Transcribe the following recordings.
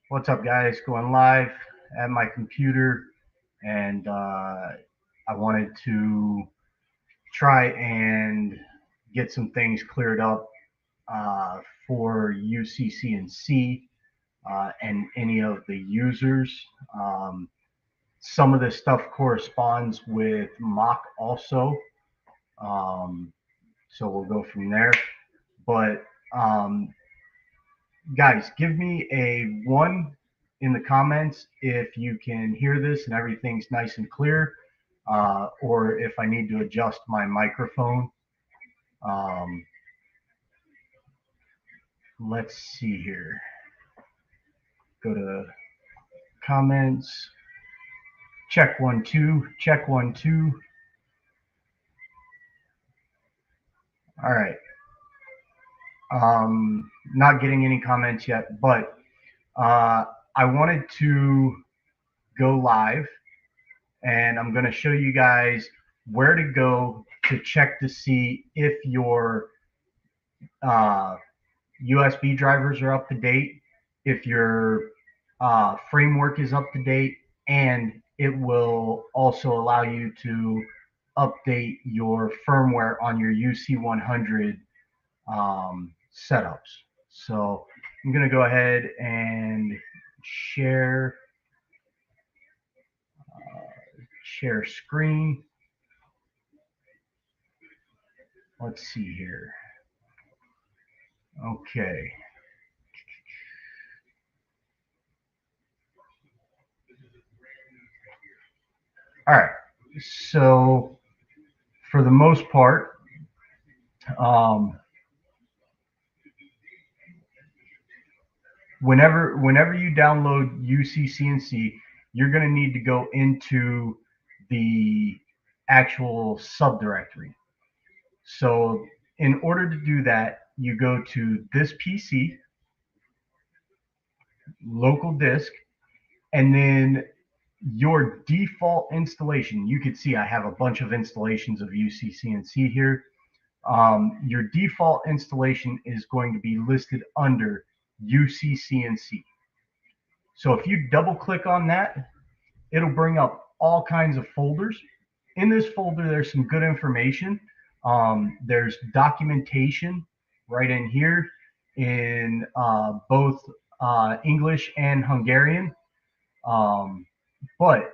What's up, guys? Going live at my computer, and I wanted to try and get some things cleared up for UCCNC and any of the users. Um, some of this stuff corresponds with mock also, um, so we'll go from there. But um, guys, give me a 1 in the comments if you can hear this and everything's nice and clear, or if I need to adjust my microphone. Um, let's see here. Go to comments. Check 1 2. Check 1 2. All right. Not getting any comments yet, but I wanted to go live, and I'm going to show you guys where to go to check to see if your USB drivers are up to date, if your framework is up to date, and it will also allow you to update your firmware on your UC100 setups. So I'm going to go ahead and share share screen. Let's see here. Okay. All right. So for the most part, um, whenever you download UCCNC, you're going to need to go into the actual subdirectory. So in order to do that, you go to this PC, local disk, and then your default installation. You can see I have a bunch of installations of UCCNC here. Your default installation is going to be listed under UCCNC. So if you double click on that, it'll bring up all kinds of folders. In this folder, there's some good information. There's documentation right in here in both English and Hungarian. But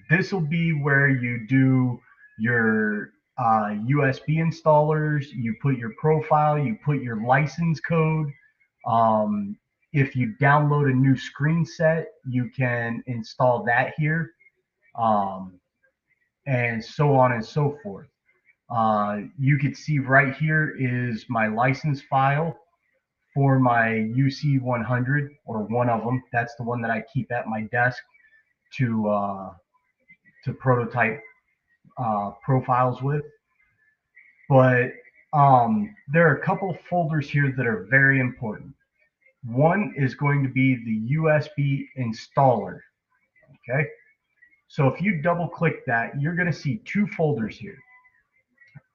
this will be where you do your USB installers, you put your profile, you put your license code. Um, if you download a new screen set, you can install that here, um, and so on and so forth. You can see right here is my license file for my UC100, or one of them. That's the one that I keep at my desk to prototype profiles with. But there are a couple of folders here that are very important. One is going to be the USB installer. Okay. So if you double click that, you're going to see two folders here.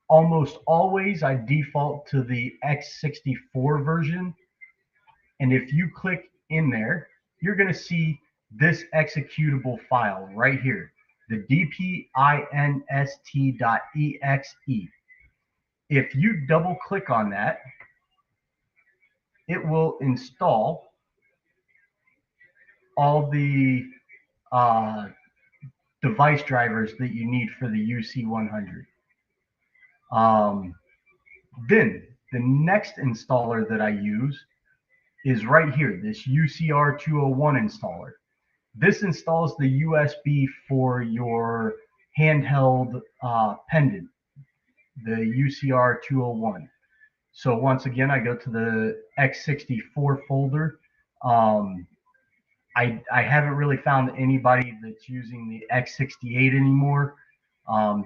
Almost always I default to the X64 version. And if you click in there, you're going to see this executable file right here, the dpinst.exe. If you double click on that, it will install all the uh, device drivers that you need for the UC100. Then the next installer that I use is right here, this Ucr201 installer. This installs the USB for your handheld pendant, the Ucr201. So once again, I go to the X64 folder. Um, I haven't really found anybody that's using the X68 anymore.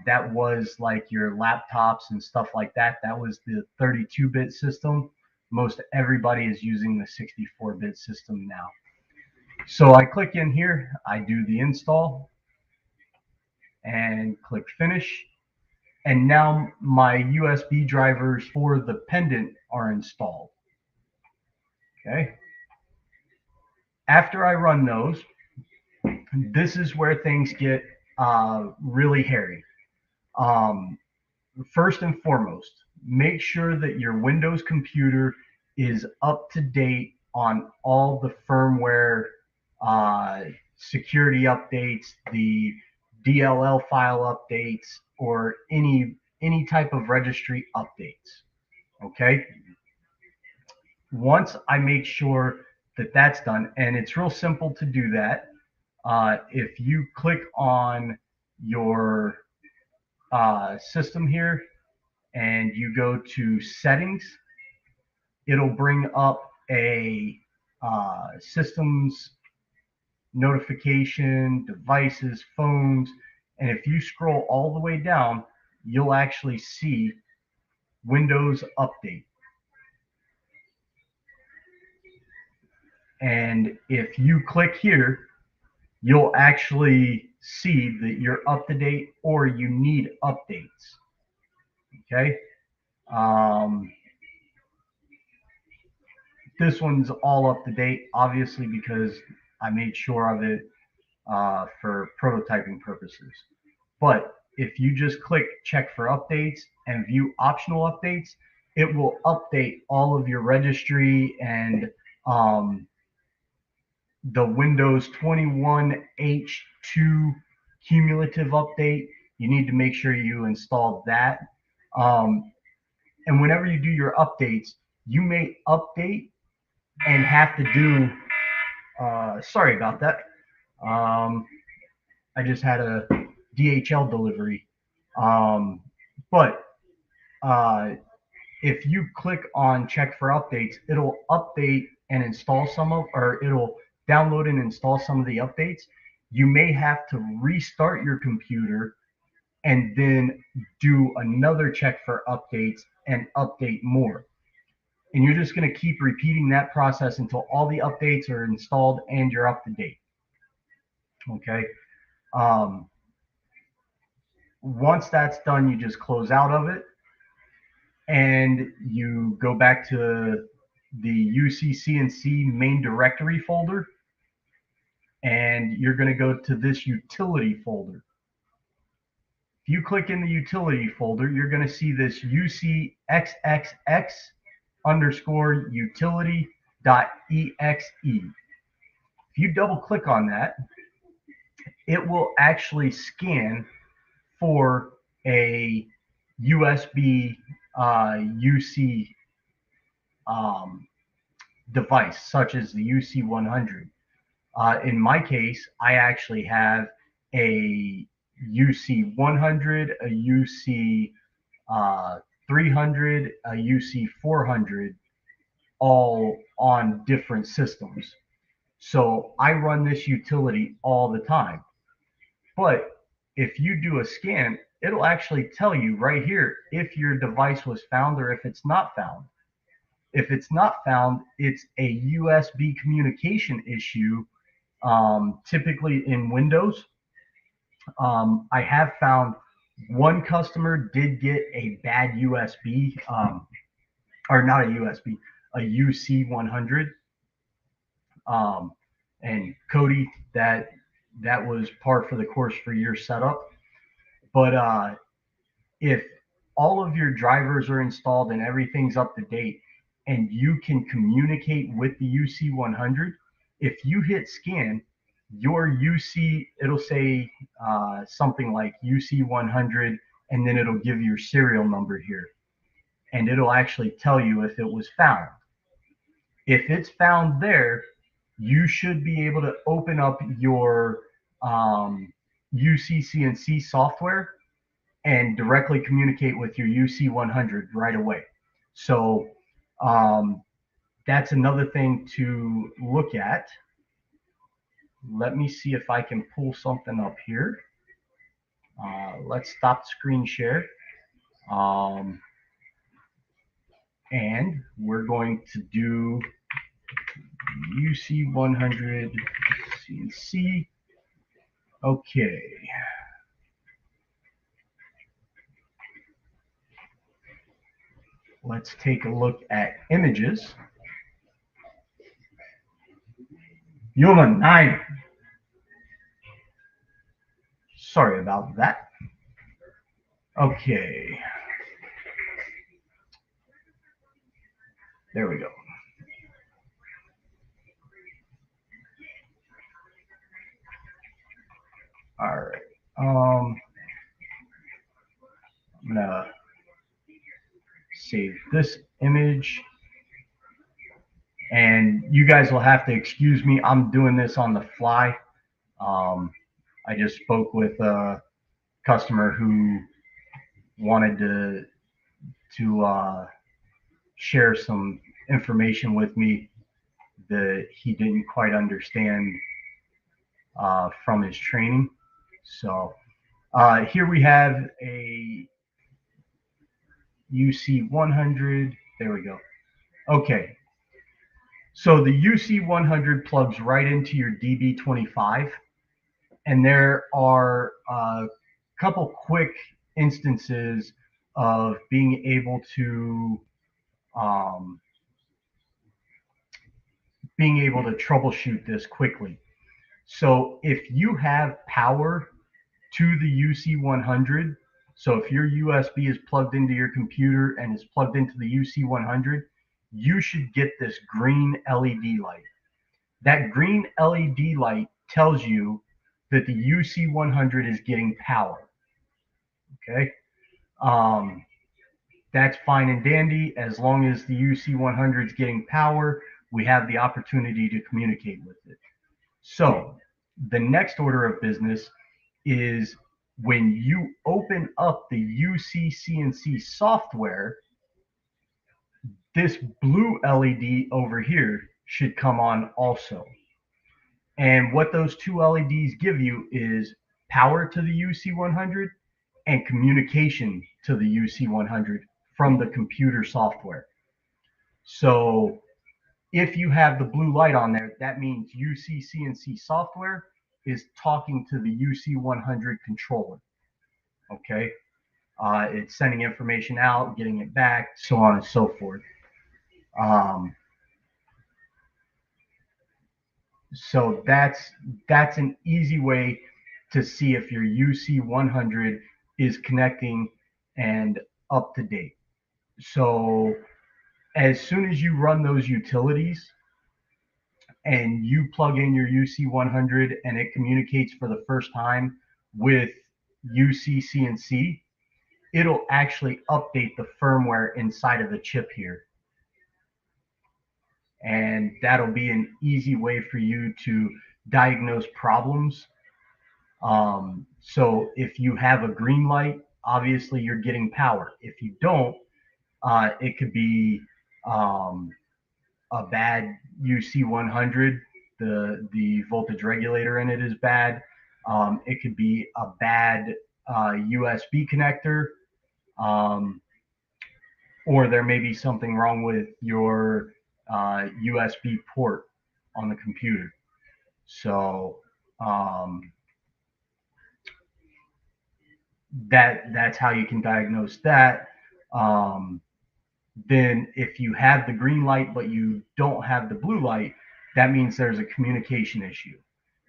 That was like your laptops and stuff like that. That was the 32-bit system. Most everybody is using the 64-bit system now. So I click in here, I do the install, and click finish. And now my USB drivers for the pendant are installed. Okay. After I run those, this is where things get really hairy. First and foremost, make sure that your Windows computer is up to date on all the firmware uh, security updates, the DLL file updates, or any type of registry updates. Okay. Once I make sure that that's done, and it's real simple to do that. If you click on your system here and you go to settings, it'll bring up a systems notification, devices, phones, and if you scroll all the way down, you'll actually see Windows Update. And if you click here, you'll actually see that you're up to date or you need updates. Okay. This one's all up to date, obviously, because I made sure of it for prototyping purposes. But if you just click check for updates and view optional updates, it will update all of your registry and the Windows 21 H2 cumulative update. You need to make sure you install that. And whenever you do your updates, you may update and have to do, sorry about that. I just had a DHL delivery. But if you click on check for updates, it'll update and install some of, or it'll download and install some of the updates. You may have to restart your computer and then do another check for updates and update more. And you're just going to keep repeating that process until all the updates are installed and you're up to date. Okay. Once that's done, you just close out of it and you go back to the UCCNC main directory folder, and you're going to go to this utility folder. If you click in the utility folder, you're going to see this UCXX underscore utility.exe. If you double click on that, it will actually scan for a USB UC device, such as the UC100. In my case, I actually have a UC100, a UC300, a UC400, all on different systems. So I run this utility all the time. But if you do a scan, it'll actually tell you right here if your device was found or if it's not found. If it's not found, it's a USB communication issue, typically in Windows. I have found one customer did get a bad USB, or not a USB, a UC100. And Cody, that was par for the course for your setup. But if all of your drivers are installed and everything's up to date, and you can communicate with the UC100, if you hit scan, your UC, it'll say something like UC100, and then it'll give your serial number here. And it'll actually tell you if it was found. If it's found there, you should be able to open up your UCCNC software and directly communicate with your UC100 right away. So that's another thing to look at. Let me see if I can pull something up here. Let's stop screen share. And we're going to do UC100 CNC. Okay. Let's take a look at images. Yuma 9. Sorry about that. Okay. There we go. All right. I'm gonna save this image, and you guys will have to excuse me. I'm doing this on the fly. I just spoke with a customer who wanted to share some information with me that he didn't quite understand from his training. So here we have a UC100. There we go. Okay. So the UC100 plugs right into your DB25, and there are a couple quick instances of being able to troubleshoot this quickly. So if you have power to the UC100, so if your USB is plugged into your computer and is plugged into the UC100, you should get this green LED light. That green LED light tells you that the UC100 is getting power. Okay. That's fine and dandy. As long as the UC100 is getting power, we have the opportunity to communicate with it. So the next order of business is when you open up the UCCNC software, this blue LED over here should come on also. And what those two LEDs give you is power to the UC100 and communication to the UC100 from the computer software. So if you have the blue light on there, that means UCCNC software is talking to the UC100 controller. Okay. It's sending information out, getting it back, so on and so forth. So that's an easy way to see if your UC100 is connecting and up to date. So as soon as you run those utilities and you plug in your UC100 and it communicates for the first time with UCCNC, it'll actually update the firmware inside of the chip here. And that'll be an easy way for you to diagnose problems. So if you have a green light, obviously you're getting power. If you don't, it could be a bad UC100. The voltage regulator in it is bad. It could be a bad USB connector, or there may be something wrong with your USB port on the computer. So that's how you can diagnose that. Then if you have the green light but you don't have the blue light, that means there's a communication issue.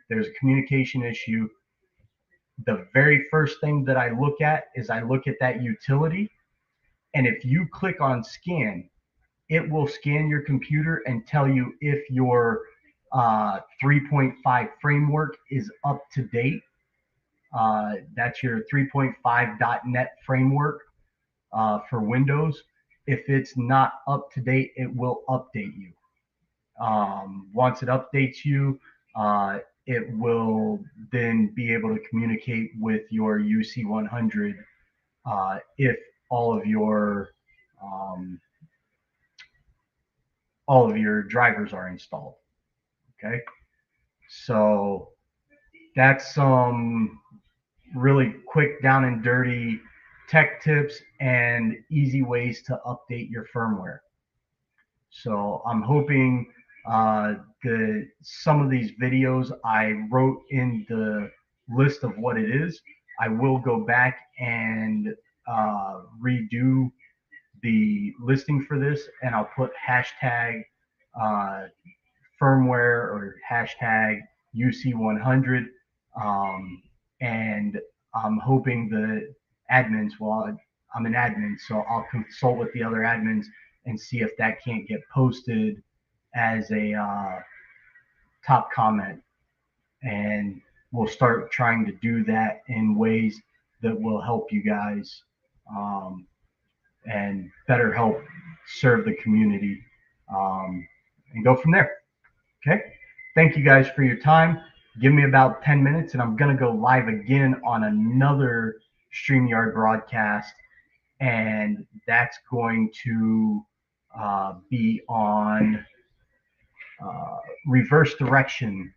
There's a communication issue. The very first thing that I look at is I look at that utility, and if you click on scan, it will scan your computer and tell you if your 3.5 framework is up to date. That's your 3.5.net framework for Windows. If it's not up to date, it will update you. Once it updates you, it will then be able to communicate with your UC100 if all of your drivers are installed. Okay, so that's some really quick, down and dirty tech tips and easy ways to update your firmware. So I'm hoping that some of these videos I wrote in the list of what it is. I will go back and redo the listing for this, and I'll put hashtag firmware or hashtag UC100. And I'm hoping the admins, well, I'm an admin, so I'll consult with the other admins and see if that can't get posted as a top comment. And we'll start trying to do that in ways that will help you guys and better help serve the community and go from there. Okay. Thank you guys for your time. Give me about 10 minutes and I'm going to go live again on another StreamYard broadcast. And that's going to be on reverse direction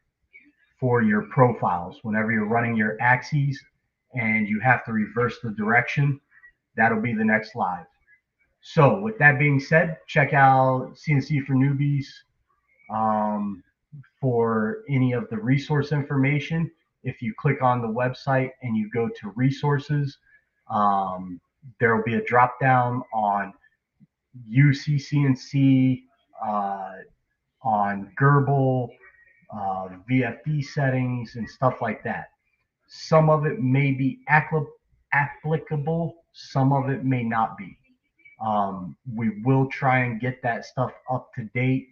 for your profiles. Whenever you're running your axes and you have to reverse the direction, that'll be the next live. So with that being said, check out CNC for Newbies for any of the resource information. If you click on the website and you go to resources, there will be a drop down on UCCNC, on Gerbil, VFD settings, and stuff like that. Some of it may be applicable, some of it may not be. We will try and get that stuff up to date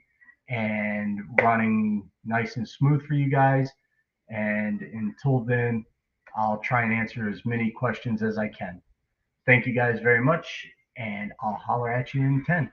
and running nice and smooth for you guys. And until then, I'll try and answer as many questions as I can. Thank you guys very much, and I'll holler at you in 10.